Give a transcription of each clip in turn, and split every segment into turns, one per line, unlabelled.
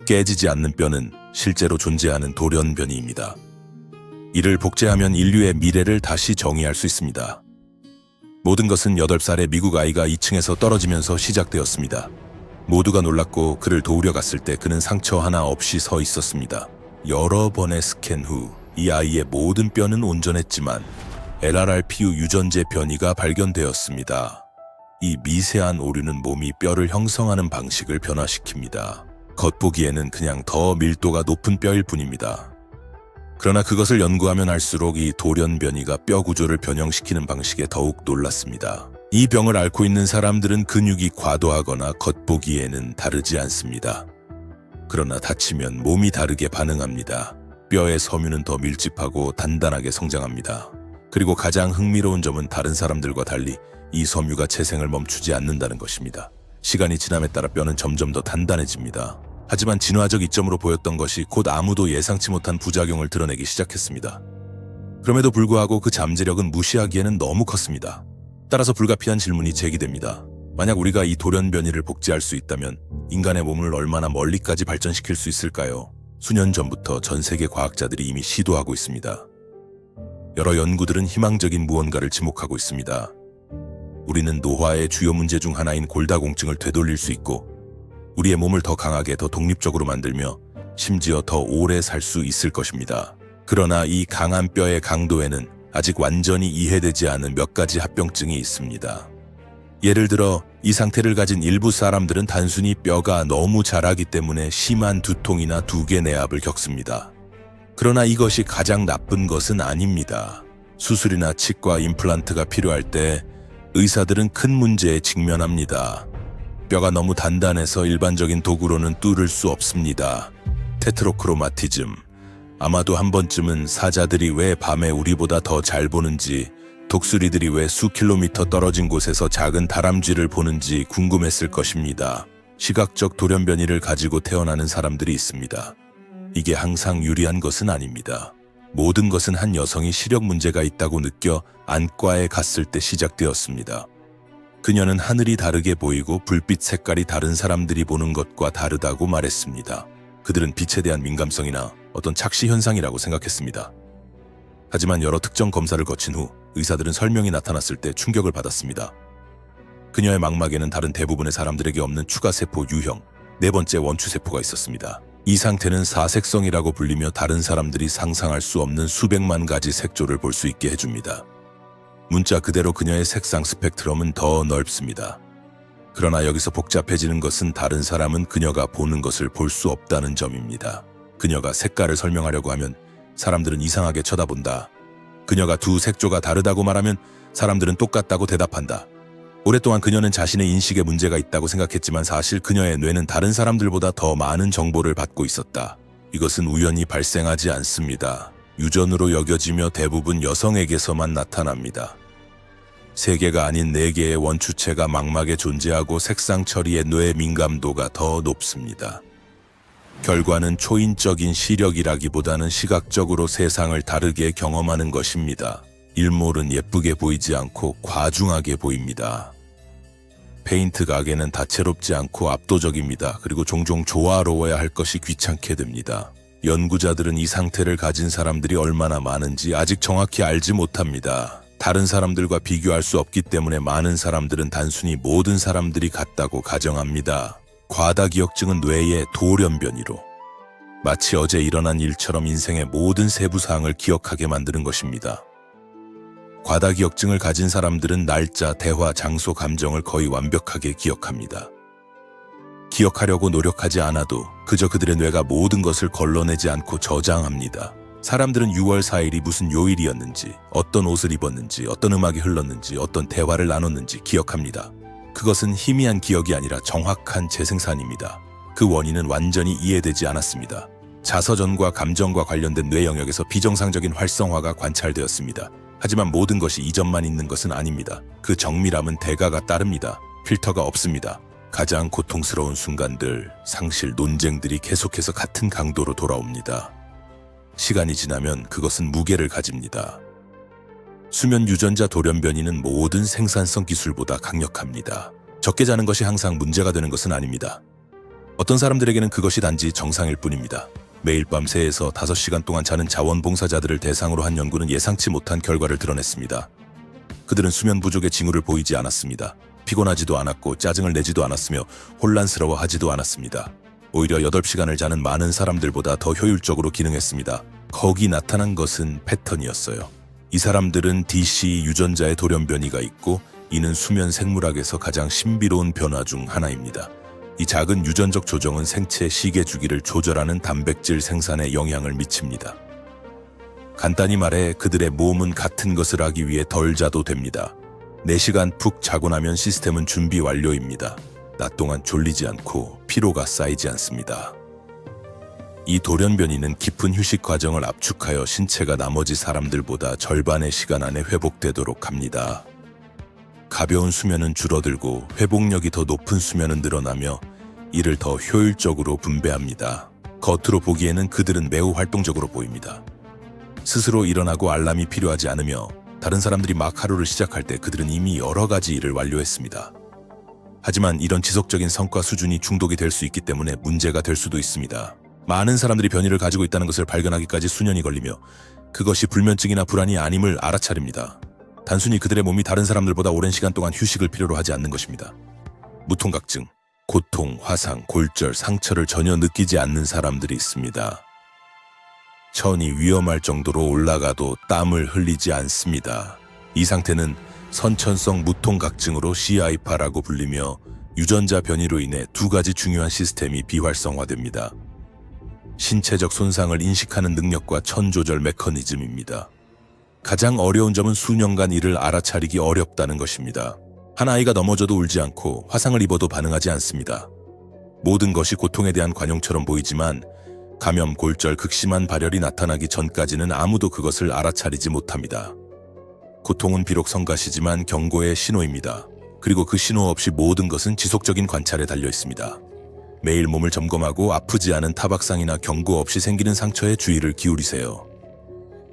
깨지지 않는 뼈는 실제로 존재하는 돌연변이입니다. 이를 복제하면 인류의 미래를 다시 정의할 수 있습니다. 모든 것은 8살의 미국 아이가 2층에서 떨어지면서 시작되었습니다. 모두가 놀랐고 그를 도우려 갔을 때 그는 상처 하나 없이 서 있었습니다. 여러 번의 스캔 후 이 아이의 모든 뼈는 온전했지만 LRRPU 유전자 변이가 발견되었습니다. 이 미세한 오류는 몸이 뼈를 형성하는 방식을 변화시킵니다. 겉보기에는 그냥 더 밀도가 높은 뼈일 뿐입니다. 그러나 그것을 연구하면 할수록 이 돌연 변이가 뼈 구조를 변형시키는 방식에 더욱 놀랐습니다. 이 병을 앓고 있는 사람들은 근육이 과도하거나 겉보기에는 다르지 않습니다. 그러나 다치면 몸이 다르게 반응합니다. 뼈의 섬유는 더 밀집하고 단단하게 성장합니다. 그리고 가장 흥미로운 점은 다른 사람들과 달리 이 섬유가 재생을 멈추지 않는다는 것입니다. 시간이 지남에 따라 뼈는 점점 더 단단해집니다. 하지만 진화적 이점으로 보였던 것이 곧 아무도 예상치 못한 부작용을 드러내기 시작했습니다. 그럼에도 불구하고 그 잠재력은 무시하기에는 너무 컸습니다. 따라서 불가피한 질문이 제기됩니다. 만약 우리가 이 돌연 변이를 복제할 수 있다면 인간의 몸을 얼마나 멀리까지 발전시킬 수 있을까요? 수년 전부터 전 세계 과학자들이 이미 시도하고 있습니다. 여러 연구들은 희망적인 무언가를 지목하고 있습니다. 우리는 노화의 주요 문제 중 하나인 골다공증을 되돌릴 수 있고 우리의 몸을 더 강하게 더 독립적으로 만들며 심지어 더 오래 살 수 있을 것입니다. 그러나 이 강한 뼈의 강도에는 아직 완전히 이해되지 않은 몇 가지 합병증이 있습니다. 예를 들어 이 상태를 가진 일부 사람들은 단순히 뼈가 너무 자라기 때문에 심한 두통이나 두개 내압을 겪습니다. 그러나 이것이 가장 나쁜 것은 아닙니다. 수술이나 치과 임플란트가 필요할 때 의사들은 큰 문제에 직면합니다. 뼈가 너무 단단해서 일반적인 도구로는 뚫을 수 없습니다. 테트로크로마티즘. 아마도 한 번쯤은 사자들이 왜 밤에 우리보다 더 잘 보는지, 독수리들이 왜 수 킬로미터 떨어진 곳에서 작은 다람쥐를 보는지 궁금했을 것입니다. 시각적 돌연변이를 가지고 태어나는 사람들이 있습니다. 이게 항상 유리한 것은 아닙니다. 모든 것은 한 여성이 시력 문제가 있다고 느껴 안과에 갔을 때 시작되었습니다. 그녀는 하늘이 다르게 보이고 불빛 색깔이 다른 사람들이 보는 것과 다르다고 말했습니다. 그들은 빛에 대한 민감성이나 어떤 착시 현상이라고 생각했습니다. 하지만 여러 특정 검사를 거친 후 의사들은 설명이 나타났을 때 충격을 받았습니다. 그녀의 망막에는 다른 대부분의 사람들에게 없는 추가세포 유형, 네 번째 원추세포가 있었습니다. 이 상태는 사색성이라고 불리며 다른 사람들이 상상할 수 없는 수백만 가지 색조를 볼 수 있게 해줍니다. 문자 그대로 그녀의 색상 스펙트럼은 더 넓습니다. 그러나 여기서 복잡해지는 것은 다른 사람은 그녀가 보는 것을 볼 수 없다는 점입니다. 그녀가 색깔을 설명하려고 하면 사람들은 이상하게 쳐다본다. 그녀가 두 색조가 다르다고 말하면 사람들은 똑같다고 대답한다. 오랫동안 그녀는 자신의 인식에 문제가 있다고 생각했지만 사실 그녀의 뇌는 다른 사람들보다 더 많은 정보를 받고 있었다. 이것은 우연히 발생하지 않습니다. 유전으로 여겨지며 대부분 여성에게서만 나타납니다. 3개가 아닌 4개의 원추체가 망막에 존재하고 색상 처리의 뇌 민감도가 더 높습니다. 결과는 초인적인 시력이라기보다는 시각적으로 세상을 다르게 경험하는 것입니다. 일몰은 예쁘게 보이지 않고 과중하게 보입니다. 페인트 가게는 다채롭지 않고 압도적입니다. 그리고 종종 조화로워야 할 것이 귀찮게 됩니다. 연구자들은 이 상태를 가진 사람들이 얼마나 많은지 아직 정확히 알지 못합니다. 다른 사람들과 비교할 수 없기 때문에 많은 사람들은 단순히 모든 사람들이 같다고 가정합니다. 과다기억증은 뇌의 돌연변이로 마치 어제 일어난 일처럼 인생의 모든 세부사항을 기억하게 만드는 것입니다. 과다기억증을 가진 사람들은 날짜, 대화, 장소, 감정을 거의 완벽하게 기억합니다. 기억하려고 노력하지 않아도 그저 그들의 뇌가 모든 것을 걸러내지 않고 저장합니다. 사람들은 6월 4일이 무슨 요일이었는지, 어떤 옷을 입었는지, 어떤 음악이 흘렀는지, 어떤 대화를 나눴는지 기억합니다. 그것은 희미한 기억이 아니라 정확한 재생산입니다. 그 원인은 완전히 이해되지 않았습니다. 자서전과 감정과 관련된 뇌 영역에서 비정상적인 활성화가 관찰되었습니다. 하지만 모든 것이 이점만 있는 것은 아닙니다. 그 정밀함은 대가가 따릅니다. 필터가 없습니다. 가장 고통스러운 순간들, 상실, 논쟁들이 계속해서 같은 강도로 돌아옵니다. 시간이 지나면 그것은 무게를 가집니다. 수면 유전자 돌연변이는 모든 생산성 기술보다 강력합니다. 적게 자는 것이 항상 문제가 되는 것은 아닙니다. 어떤 사람들에게는 그것이 단지 정상일 뿐입니다. 매일 밤 3에서 5시간 동안 자는 자원봉사자들을 대상으로 한 연구는 예상치 못한 결과를 드러냈습니다. 그들은 수면 부족의 징후를 보이지 않았습니다. 피곤하지도 않았고 짜증을 내지도 않았으며 혼란스러워하지도 않았습니다. 오히려 8시간을 자는 많은 사람들보다 더 효율적으로 기능했습니다. 거기 나타난 것은 패턴이었어요. 이 사람들은 DC 유전자의 돌연변이가 있고 이는 수면 생물학에서 가장 신비로운 변화 중 하나입니다. 이 작은 유전적 조정은 생체 시계 주기를 조절하는 단백질 생산에 영향을 미칩니다. 간단히 말해 그들의 몸은 같은 것을 하기 위해 덜 자도 됩니다. 4시간 푹 자고 나면 시스템은 준비 완료입니다. 낮 동안 졸리지 않고 피로가 쌓이지 않습니다. 이 돌연변이는 깊은 휴식 과정을 압축하여 신체가 나머지 사람들보다 절반의 시간 안에 회복되도록 합니다. 가벼운 수면은 줄어들고 회복력이 더 높은 수면은 늘어나며 이를 더 효율적으로 분배합니다. 겉으로 보기에는 그들은 매우 활동적으로 보입니다. 스스로 일어나고 알람이 필요하지 않으며 다른 사람들이 막 하루를 시작할 때 그들은 이미 여러 가지 일을 완료했습니다. 하지만 이런 지속적인 성과 수준이 중독이 될 수 있기 때문에 문제가 될 수도 있습니다. 많은 사람들이 변이를 가지고 있다는 것을 발견하기까지 수년이 걸리며 그것이 불면증이나 불안이 아님을 알아차립니다. 단순히 그들의 몸이 다른 사람들보다 오랜 시간 동안 휴식을 필요로 하지 않는 것입니다. 무통각증, 고통, 화상, 골절, 상처를 전혀 느끼지 않는 사람들이 있습니다. 천이 위험할 정도로 올라가도 땀을 흘리지 않습니다. 이 상태는 선천성 무통각증으로 CIPA라고 불리며 유전자 변이로 인해 2가지 중요한 시스템이 비활성화됩니다. 신체적 손상을 인식하는 능력과 천 조절 메커니즘입니다. 가장 어려운 점은 수년간 이를 알아차리기 어렵다는 것입니다. 한 아이가 넘어져도 울지 않고 화상을 입어도 반응하지 않습니다. 모든 것이 고통에 대한 관용처럼 보이지만 감염, 골절, 극심한 발열이 나타나기 전까지는 아무도 그것을 알아차리지 못합니다. 고통은 비록 성가시지만 경고의 신호입니다. 그리고 그 신호 없이 모든 것은 지속적인 관찰에 달려 있습니다. 매일 몸을 점검하고 아프지 않은 타박상이나 경고 없이 생기는 상처에 주의를 기울이세요.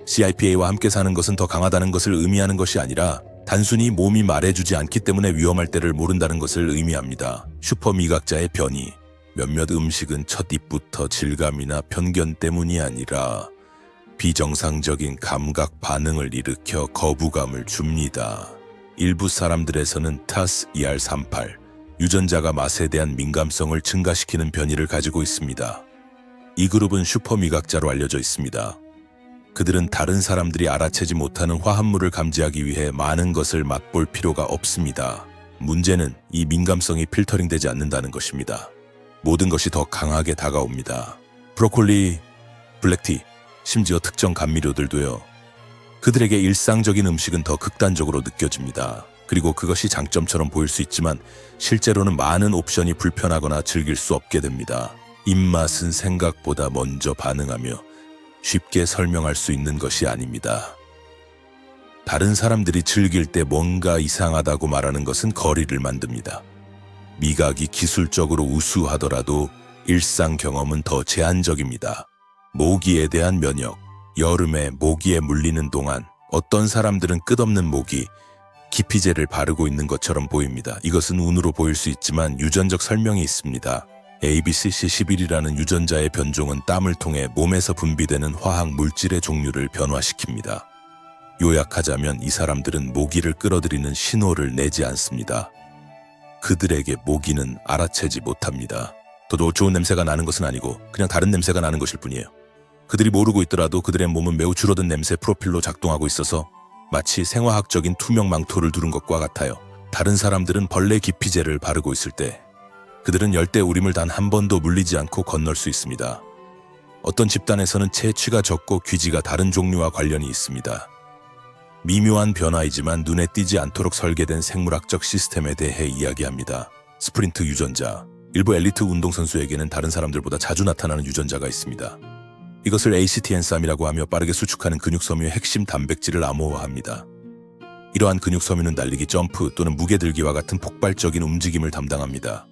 CIPA와 함께 사는 것은 더 강하다는 것을 의미하는 것이 아니라 단순히 몸이 말해주지 않기 때문에 위험할 때를 모른다는 것을 의미합니다. 슈퍼미각자의 변이. 몇몇 음식은 첫 입부터 질감이나 편견 때문이 아니라 비정상적인 감각 반응을 일으켜 거부감을 줍니다. 일부 사람들에서는 TAS-ER38, 유전자가 맛에 대한 민감성을 증가시키는 변이를 가지고 있습니다. 이 그룹은 슈퍼미각자로 알려져 있습니다. 그들은 다른 사람들이 알아채지 못하는 화합물을 감지하기 위해 많은 것을 맛볼 필요가 없습니다. 문제는 이 민감성이 필터링되지 않는다는 것입니다. 모든 것이 더 강하게 다가옵니다. 브로콜리, 블랙티, 심지어 특정 감미료들도요. 그들에게 일상적인 음식은 더 극단적으로 느껴집니다. 그리고 그것이 장점처럼 보일 수 있지만 실제로는 많은 옵션이 불편하거나 즐길 수 없게 됩니다. 입맛은 생각보다 먼저 반응하며 쉽게 설명할 수 있는 것이 아닙니다. 다른 사람들이 즐길 때 뭔가 이상하다고 말하는 것은 거리를 만듭니다. 미각이 기술적으로 우수하더라도 일상 경험은 더 제한적입니다. 모기에 대한 면역. 여름에 모기에 물리는 동안 어떤 사람들은 끝없는 모기, 기피제를 바르고 있는 것처럼 보입니다. 이것은 운으로 보일 수 있지만 유전적 설명이 있습니다. ABCC11이라는 유전자의 변종은 땀을 통해 몸에서 분비되는 화학 물질의 종류를 변화시킵니다. 요약하자면 이 사람들은 모기를 끌어들이는 신호를 내지 않습니다. 그들에게 모기는 알아채지 못합니다. 더 좋은 냄새가 나는 것은 아니고 그냥 다른 냄새가 나는 것일 뿐이에요. 그들이 모르고 있더라도 그들의 몸은 매우 줄어든 냄새 프로필로 작동하고 있어서 마치 생화학적인 투명 망토를 두른 것과 같아요. 다른 사람들은 벌레 기피제를 바르고 있을 때 그들은 열대 우림을 단 한 번도 물리지 않고 건널 수 있습니다. 어떤 집단에서는 채취가 적고 귀지가 다른 종류와 관련이 있습니다. 미묘한 변화이지만 눈에 띄지 않도록 설계된 생물학적 시스템에 대해 이야기합니다. 스프린트 유전자. 일부 엘리트 운동선수에게는 다른 사람들보다 자주 나타나는 유전자가 있습니다. 이것을 ACTN3이라고 하며 빠르게 수축하는 근육섬유의 핵심 단백질을 암호화합니다. 이러한 근육섬유는 달리기, 점프 또는 무게들기와 같은 폭발적인 움직임을 담당합니다.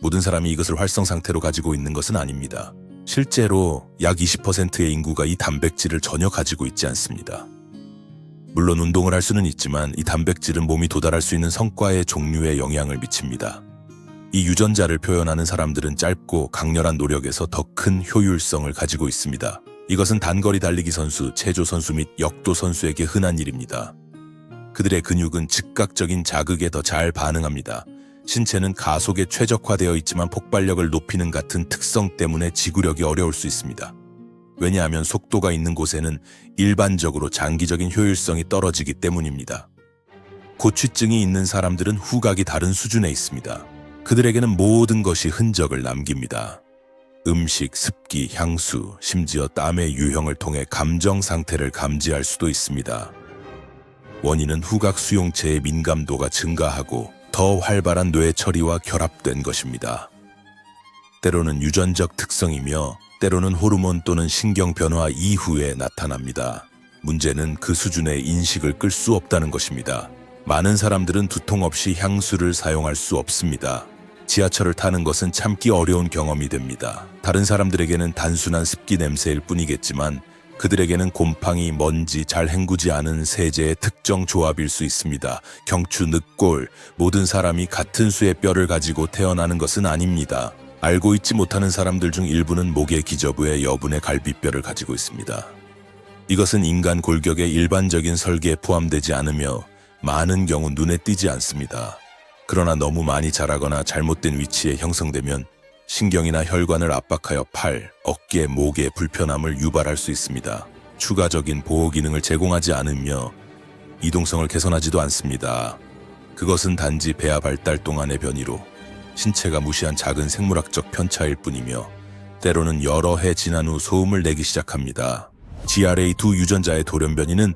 모든 사람이 이것을 활성 상태로 가지고 있는 것은 아닙니다. 실제로 약 20%의 인구가 이 단백질을 전혀 가지고 있지 않습니다. 물론 운동을 할 수는 있지만 이 단백질은 몸이 도달할 수 있는 성과의 종류에 영향을 미칩니다. 이 유전자를 표현하는 사람들은 짧고 강렬한 노력에서 더 큰 효율성을 가지고 있습니다. 이것은 단거리 달리기 선수, 체조 선수 및 역도 선수에게 흔한 일입니다. 그들의 근육은 즉각적인 자극에 더 잘 반응합니다. 신체는 가속에 최적화되어 있지만 폭발력을 높이는 같은 특성 때문에 지구력이 어려울 수 있습니다. 왜냐하면 속도가 있는 곳에는 일반적으로 장기적인 효율성이 떨어지기 때문입니다. 고취증이 있는 사람들은 후각이 다른 수준에 있습니다. 그들에게는 모든 것이 흔적을 남깁니다. 음식, 습기, 향수, 심지어 땀의 유형을 통해 감정 상태를 감지할 수도 있습니다. 원인은 후각 수용체의 민감도가 증가하고 더 활발한 뇌 처리와 결합된 것입니다. 때로는 유전적 특성이며 때로는 호르몬 또는 신경 변화 이후에 나타납니다. 문제는 그 수준의 인식을 끌 수 없다는 것입니다. 많은 사람들은 두통 없이 향수를 사용할 수 없습니다. 지하철을 타는 것은 참기 어려운 경험이 됩니다. 다른 사람들에게는 단순한 습기 냄새일 뿐이겠지만 그들에게는 곰팡이, 먼지, 잘 헹구지 않은 세제의 특정 조합일 수 있습니다. 경추, 늑골, 모든 사람이 같은 수의 뼈를 가지고 태어나는 것은 아닙니다. 알고 있지 못하는 사람들 중 일부는 목의 기저부에 여분의 갈비뼈를 가지고 있습니다. 이것은 인간 골격의 일반적인 설계에 포함되지 않으며 많은 경우 눈에 띄지 않습니다. 그러나 너무 많이 자라거나 잘못된 위치에 형성되면 신경이나 혈관을 압박하여 팔, 어깨, 목의 불편함을 유발할 수 있습니다. 추가적인 보호 기능을 제공하지 않으며 이동성을 개선하지도 않습니다. 그것은 단지 폐하 발달 동안의 변이로 신체가 무시한 작은 생물학적 편차일 뿐이며 때로는 여러 해 지난 후 소음을 내기 시작합니다. GRA2 유전자의 돌연 변이는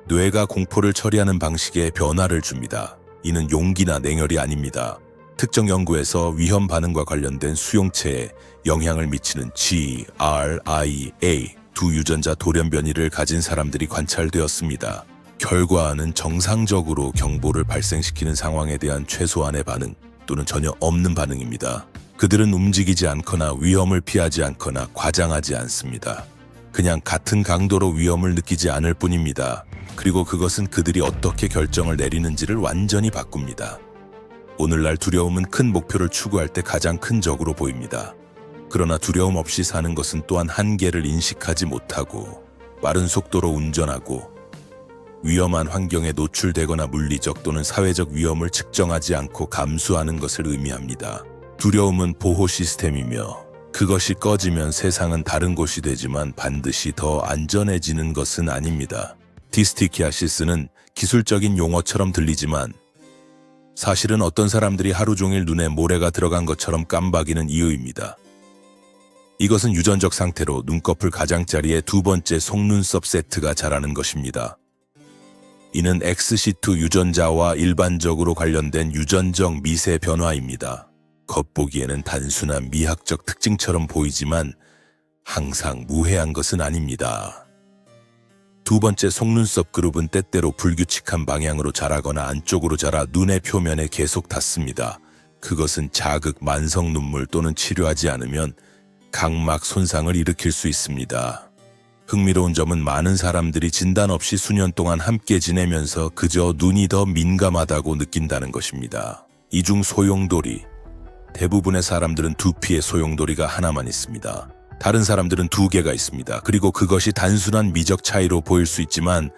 뇌가 공포를 처리하는 방식에 변화를 줍니다. 이는 용기나 냉혈이 아닙니다. 특정 연구에서 위험 반응과 관련된 수용체에 영향을 미치는 GRIA 두 유전자 돌연 변이를 가진 사람들이 관찰되었습니다. 결과는 정상적으로 경보를 발생시키는 상황에 대한 최소한의 반응 또는 전혀 없는 반응입니다. 그들은 움직이지 않거나 위험을 피하지 않거나 과장하지 않습니다. 그냥 같은 강도로 위험을 느끼지 않을 뿐입니다. 그리고 그것은 그들이 어떻게 결정을 내리는지를 완전히 바꿉니다. 오늘날 두려움은 큰 목표를 추구할 때 가장 큰 적으로 보입니다. 그러나 두려움 없이 사는 것은 또한 한계를 인식하지 못하고 빠른 속도로 운전하고 위험한 환경에 노출되거나 물리적 또는 사회적 위험을 측정하지 않고 감수하는 것을 의미합니다. 두려움은 보호 시스템이며 그것이 꺼지면 세상은 다른 곳이 되지만 반드시 더 안전해지는 것은 아닙니다. 디스티키아시스는 기술적인 용어처럼 들리지만 사실은 어떤 사람들이 하루 종일 눈에 모래가 들어간 것처럼 깜박이는 이유입니다. 이것은 유전적 상태로 눈꺼풀 가장자리에 두 번째 속눈썹 세트가 자라는 것입니다. 이는 XC2 유전자와 일반적으로 관련된 유전적 미세 변화입니다. 겉보기에는 단순한 미학적 특징처럼 보이지만 항상 무해한 것은 아닙니다. 두 번째 속눈썹 그룹은 때때로 불규칙한 방향으로 자라거나 안쪽으로 자라 눈의 표면에 계속 닿습니다. 그것은 자극, 만성 눈물 또는 치료하지 않으면 각막 손상을 일으킬 수 있습니다. 흥미로운 점은 많은 사람들이 진단 없이 수년 동안 함께 지내면서 그저 눈이 더 민감하다고 느낀다는 것입니다. 이중 소용돌이. 대부분의 사람들은 두피에 소용돌이가 하나만 있습니다. 다른 사람들은 두 개가 있습니다. 그리고 그것이 단순한 미적 차이로 보일 수 있지만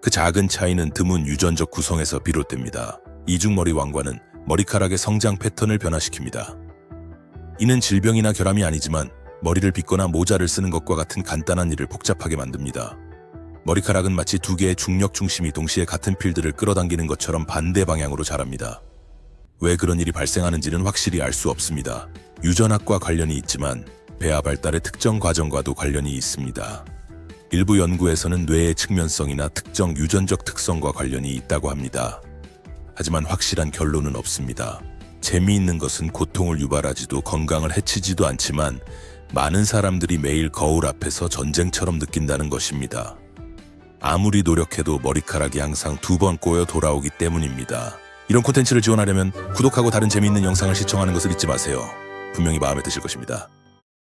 그 작은 차이는 드문 유전적 구성에서 비롯됩니다. 이중머리 왕관은 머리카락의 성장 패턴을 변화시킵니다. 이는 질병이나 결함이 아니지만 머리를 빗거나 모자를 쓰는 것과 같은 간단한 일을 복잡하게 만듭니다. 머리카락은 마치 두 개의 중력 중심이 동시에 같은 필드를 끌어당기는 것처럼 반대 방향으로 자랍니다. 왜 그런 일이 발생하는지는 확실히 알 수 없습니다. 유전학과 관련이 있지만 폐하 발달의 특정 과정과도 관련이 있습니다. 일부 연구에서는 뇌의 측면성이나 특정 유전적 특성과 관련이 있다고 합니다. 하지만 확실한 결론은 없습니다. 재미있는 것은 고통을 유발하지도 건강을 해치지도 않지만 많은 사람들이 매일 거울 앞에서 전쟁처럼 느낀다는 것입니다. 아무리 노력해도 머리카락이 항상 두 번 꼬여 돌아오기 때문입니다. 이런 콘텐츠를 지원하려면 구독하고 다른 재미있는 영상을 시청하는 것을 잊지 마세요. 분명히 마음에 드실 것입니다.